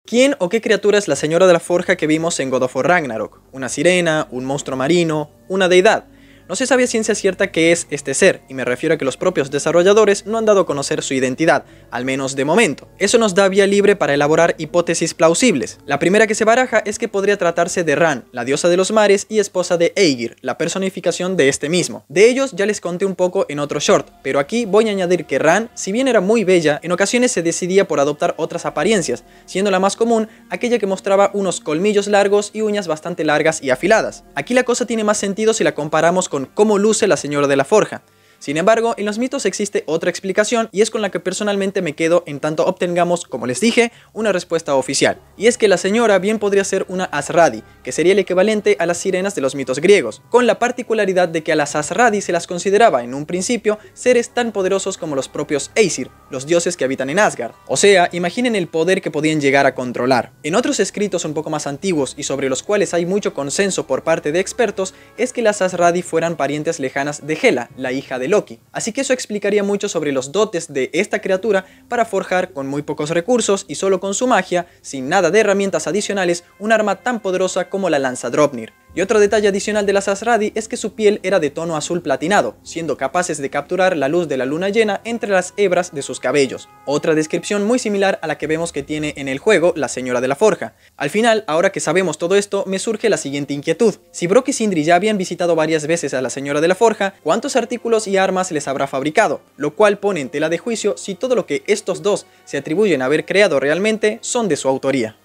¿Quién o qué criatura es la Señora de la Forja que vimos en God of War Ragnarok? ¿Una sirena? ¿Un monstruo marino? ¿Una deidad? No se sabe a ciencia cierta qué es este ser, y me refiero a que los propios desarrolladores no han dado a conocer su identidad, al menos de momento. Eso nos da vía libre para elaborar hipótesis plausibles. La primera que se baraja es que podría tratarse de Ran, la diosa de los mares y esposa de Aegir, la personificación de este mismo. De ellos ya les conté un poco en otro short, pero aquí voy a añadir que Ran, si bien era muy bella, en ocasiones se decidía por adoptar otras apariencias, siendo la más común aquella que mostraba unos colmillos largos y uñas bastante largas y afiladas. Aquí la cosa tiene más sentido si la comparamos con cómo luce la Señora de la Forja. Sin embargo, en los mitos existe otra explicación y es con la que personalmente me quedo en tanto obtengamos, como les dije, una respuesta oficial. Y es que la señora bien podría ser una Asradi, que sería el equivalente a las sirenas de los mitos griegos, con la particularidad de que a las Asradi se las consideraba en un principio seres tan poderosos como los propios Aesir, los dioses que habitan en Asgard. O sea, imaginen el poder que podían llegar a controlar. En otros escritos un poco más antiguos y sobre los cuales hay mucho consenso por parte de expertos, es que las Asradi fueran parientes lejanas de Hela, la hija de Loki. Así que eso explicaría mucho sobre los dotes de esta criatura para forjar con muy pocos recursos y solo con su magia, sin nada de herramientas adicionales, un arma tan poderosa como la lanza Draupnir. Y otro detalle adicional de las Asradi es que su piel era de tono azul platinado, siendo capaces de capturar la luz de la luna llena entre las hebras de sus cabellos. Otra descripción muy similar a la que vemos que tiene en el juego la Señora de la Forja. Al final, ahora que sabemos todo esto, me surge la siguiente inquietud. Si Brok y Sindri ya habían visitado varias veces a la Señora de la Forja, ¿cuántos artículos y armas les habrá fabricado? Lo cual pone en tela de juicio si todo lo que estos dos se atribuyen a haber creado realmente son de su autoría.